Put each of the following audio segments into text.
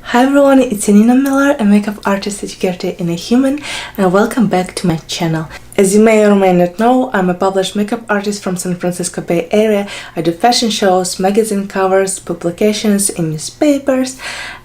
Hi everyone, it's Anina Miller, a makeup artist educator and a human, and welcome back to my channel. As you may or may not know, I'm a published makeup artist from San Francisco Bay Area. I do fashion shows, magazine covers, publications in newspapers,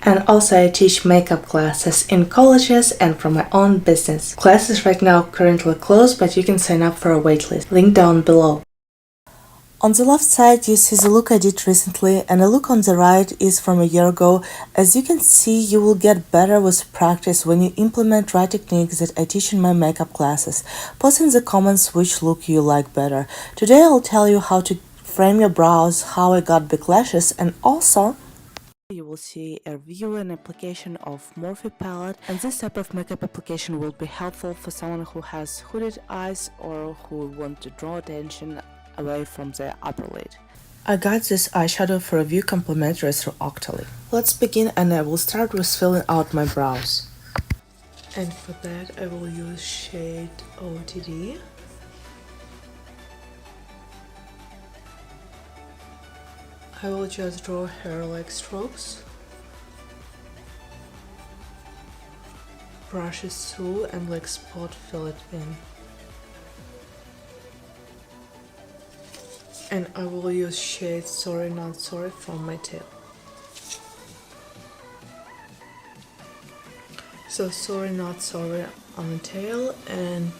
and also I teach makeup classes in colleges and from my own business. Classes right now currently closed, but you can sign up for a waitlist. Link down below. On the left side you see the look I did recently, and the look on the right is from a year ago. As you can see, you will get better with practice when you implement right techniques that I teach in my makeup classes. Post in the comments which look you like better. Today I'll tell you how to frame your brows, how I got big lashes, and also you will see a review and application of Morphe palette, and this type of makeup application will be helpful for someone who has hooded eyes or who want to draw attention away from the upper lid. I got this eyeshadow for review complimentary through Octoly. Let's begin, and I will start with filling out my brows. And for that I will use shade OTD. I will just draw hair-like strokes. Brush it through and like spot fill it in. And I will use shade Sorry Not Sorry from my tail. So Sorry Not Sorry on the tail and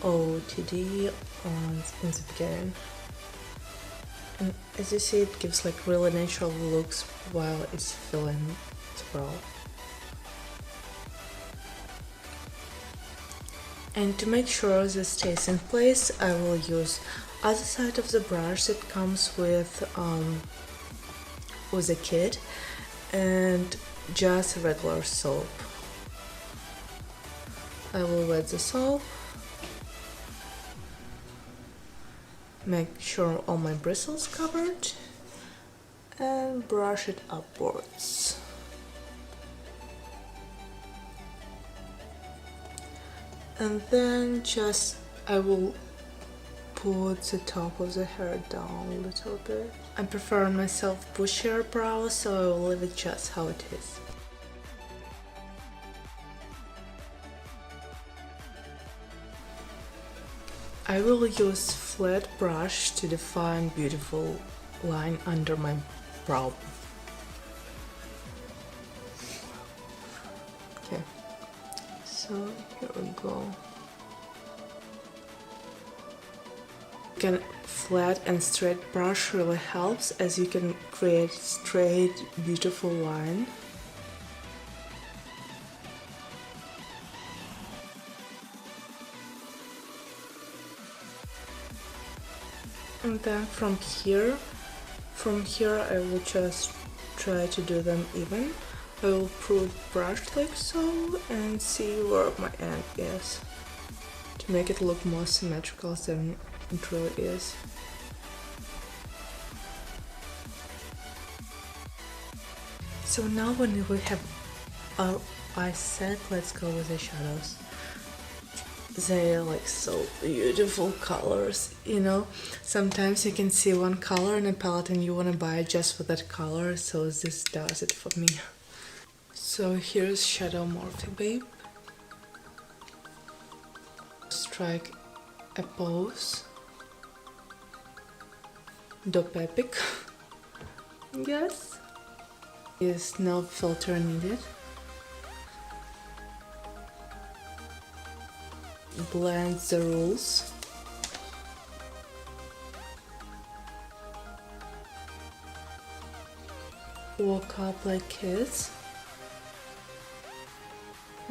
OTD in the beginning. And as you see, it gives like really natural looks while it's filling the brow. And to make sure this stays in place, I will use other side of the brush that comes with a kit, and just regular soap. I will wet the soap, make sure all my bristles covered, and brush it upwards. And then I will put the top of the hair down a little bit. I prefer myself bushier brows, so I will leave it just how it is. I will use flat brush to define beautiful line under my brow. Okay, so here we go. Flat and straight brush really helps, as you can create straight, beautiful line. And then from here I will just try to do them even. I will put brush like so and see where my end is to make it look more symmetrical than it really is. So now when we have our eyes set, let's go with the shadows. They are like so beautiful colors, you know. Sometimes you can see one color in a palette and you want to buy it just for that color, so this does it for me. So here's Shadow Morphe Babe. Strike a pose. Dope epic. Yes. Is no filter needed. Blend the rules. Walk up like kids.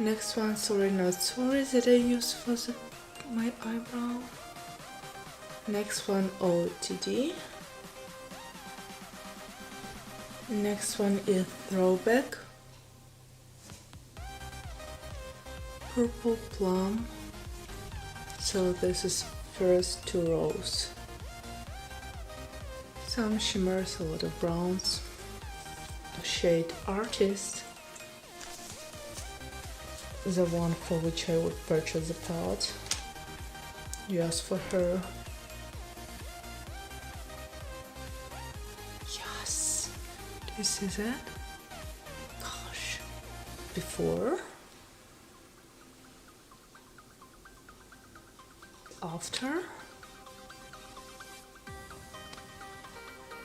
Next one, Sorry Not Sorry, that I use for my eyebrow. Next one, OTD. Next one is Throwback. Purple Plum. So this is first two rows. Some shimmers, a lot of browns. Shade Artist. The one for which I would purchase the palette. Just for her. Yes. Do you see that? Gosh. before, after,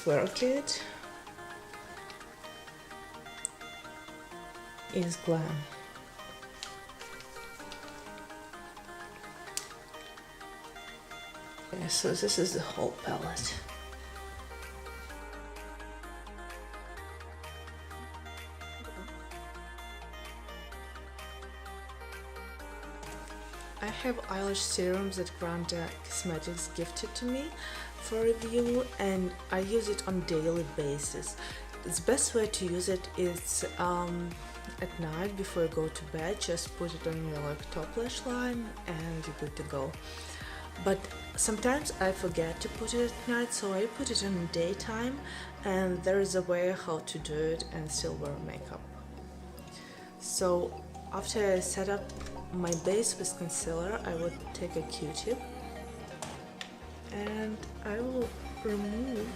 worth it, is glam. Okay, so this is the whole palette. I have eyelash serums that Granda Cosmetics gifted to me for review, and I use it on daily basis. The best way to use it is at night before you go to bed. Just put it on your like top lash line and you're good to go. But sometimes I forget to put it at night, so I put it in daytime, and there is a way how to do it and still wear makeup. So after I set up my base with concealer, I would take a Q-tip and I will remove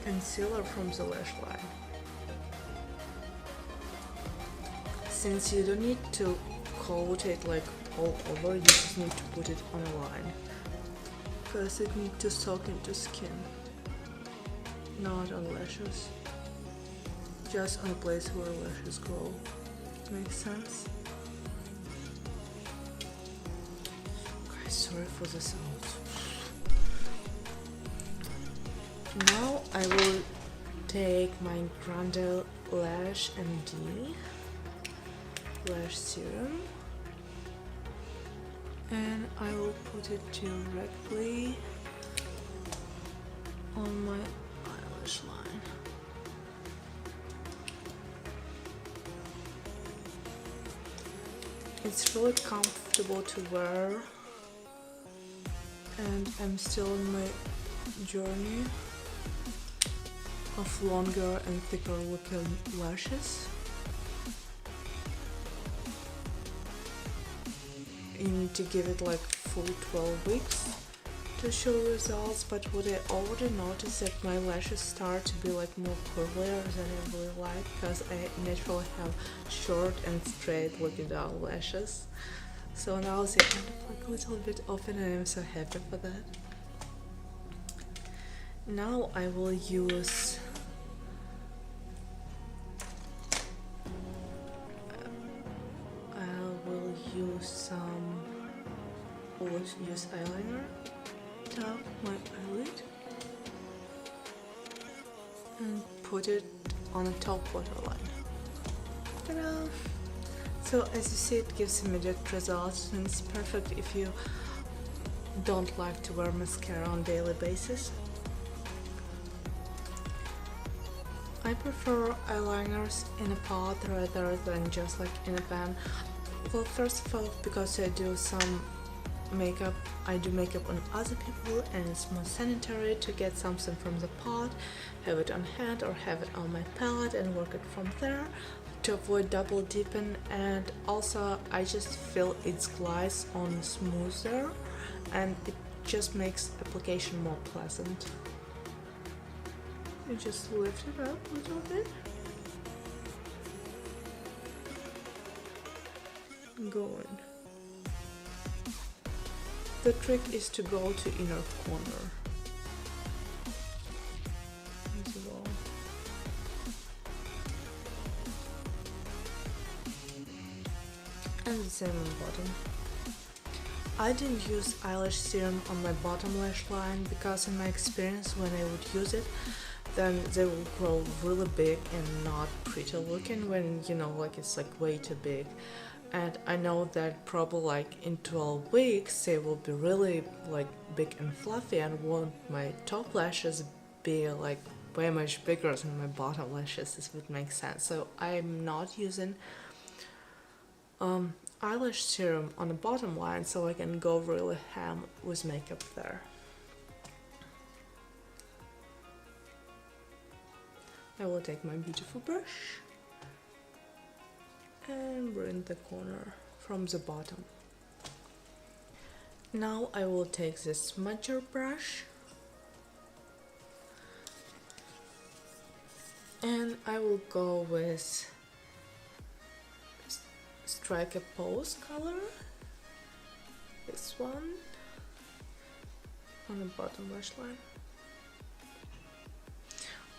concealer from the lash line. Since you don't need to coat it like all over, you just need to put it on a line because it needs to soak into skin, not on lashes, just on a place where lashes grow. Makes sense? Okay, sorry for the sound. Now I will take my Grande Lash MD lash serum and I will put it directly on my eyelash line. It's really comfortable to wear, and I'm still in my journey of longer and thicker looking lashes. You need to give it like full 12 weeks to show results, but what I already noticed that my lashes start to be like more curlier than I really like, because I naturally have short and straight looking down lashes. So now they kind of like a little bit open and I'm so happy for that. Now I will use some use eyeliner, tap my eyelid and put it on the top waterline. Ta-da! So as you see, it gives immediate results and it's perfect if you don't like to wear mascara on a daily basis. I prefer eyeliners in a pot rather than just like in a pan. Well, first of all, because I do makeup on other people and it's more sanitary to get something from the pot, have it on hand or have it on my palette and work it from there to avoid double dipping, and also I just feel it glides on smoother and it just makes application more pleasant. You just lift it up a little bit. Going. The trick is to go to inner corner. And the same on the bottom. I didn't use eyelash serum on my bottom lash line because in my experience when I would use it, then they will grow really big and not pretty looking when, you know, like it's like way too big. And I know that probably like in 12 weeks they will be really like big and fluffy and want my top lashes be like way much bigger than my bottom lashes. This would make sense. So I'm not using eyelash serum on the bottom line so I can go really ham with makeup there. I will take my beautiful brush and bring the corner from the bottom. Now I will take this smudger brush and I will go with Strike a Pose color, this one, on the bottom lash line.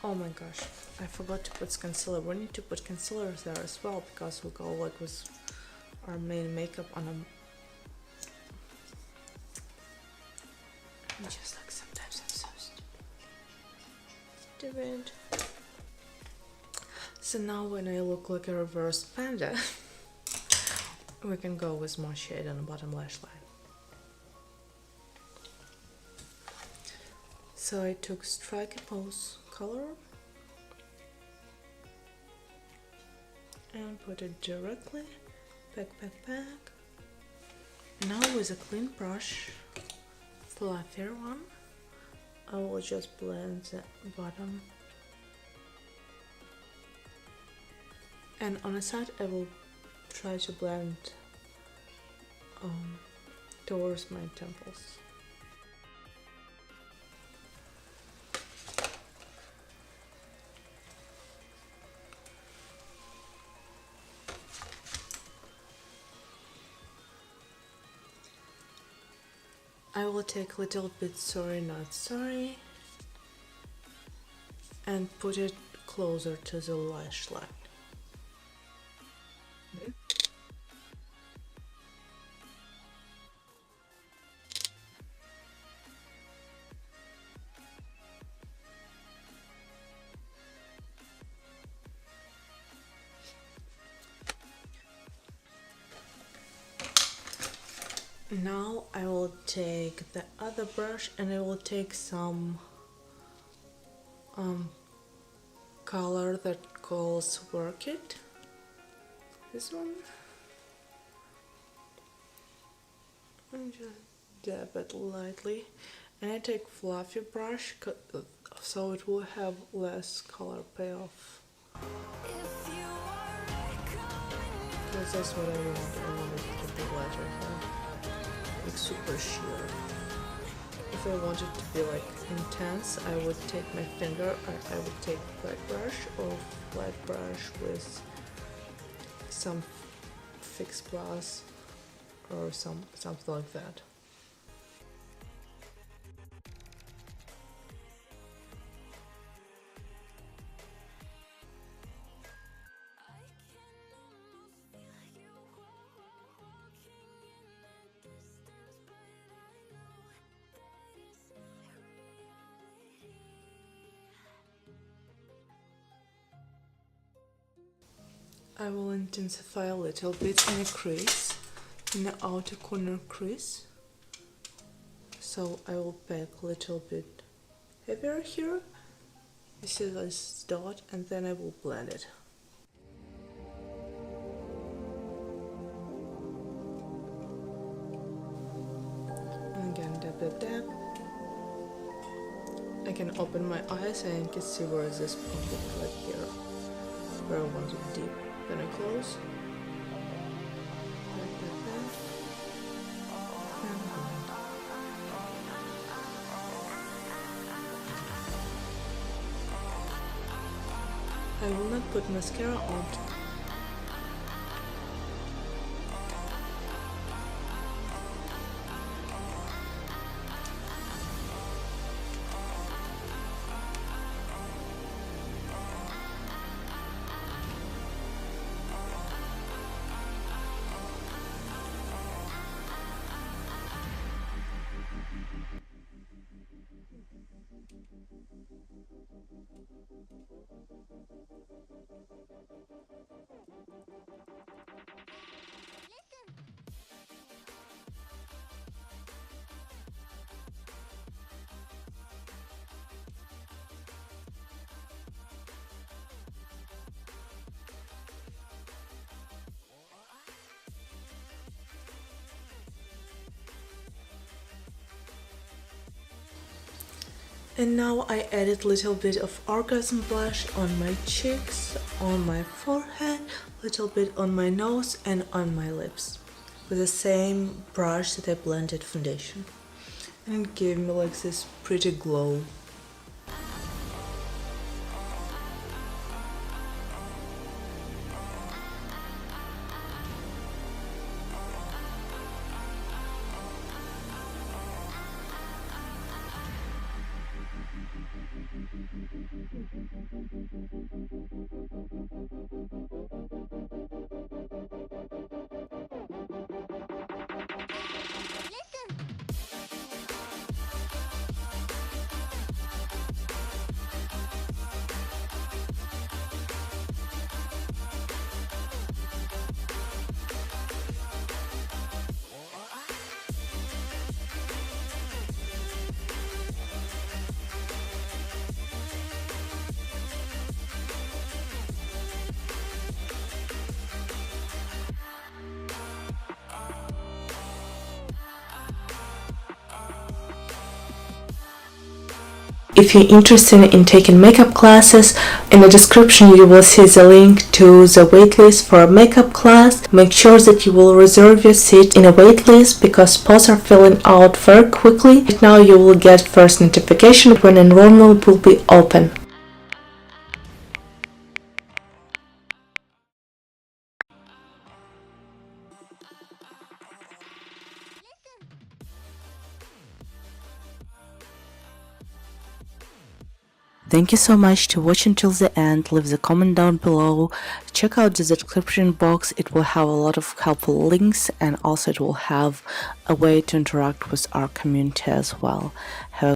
Oh my gosh, I forgot to put concealer. We need to put concealer there as well, because we go like with our main makeup on a... Just like sometimes I'm so stupid. So now when I look like a reverse panda, we can go with more shade on the bottom lash line. So I took Strike a Pose color and put it directly back. Now with a clean brush, fluffier one, I will just blend the bottom, and on the side I will try to blend towards my temples. I will take a little bit Sorry Not Sorry and put it closer to the lash line. Now I will take the other brush and I will take some color that calls Work It. This one. And just dab it lightly. And I take fluffy brush so it will have less color payoff. Because that's what I want. I want it to be lighter here. Like super sheer. If I want it to be like intense, I would take my finger, or I would take black brush or flat brush with some fixed gloss or something like that. I will intensify a little bit in a crease, in the outer corner crease. So I will pack a little bit heavier here. You see this dot, and then I will blend it. And again, dab. I can open my eyes and I can see where is this pocket right here, where I want it deep. Then I close. I will not put mascara on. And now I added a little bit of orgasm blush on my cheeks, on my forehead, a little bit on my nose and on my lips with the same brush that I blended foundation, and it gave me like this pretty glow. If you're interested in taking makeup classes, in the description you will see the link to the waitlist for a makeup class. Make sure that you will reserve your seat in a waitlist because spots are filling out very quickly. Right now you will get first notification when enrollment will be open. Thank you so much to watch until the end. Leave the comment down below. Check out the description box. It will have a lot of helpful links, and also it will have a way to interact with our community as well. Have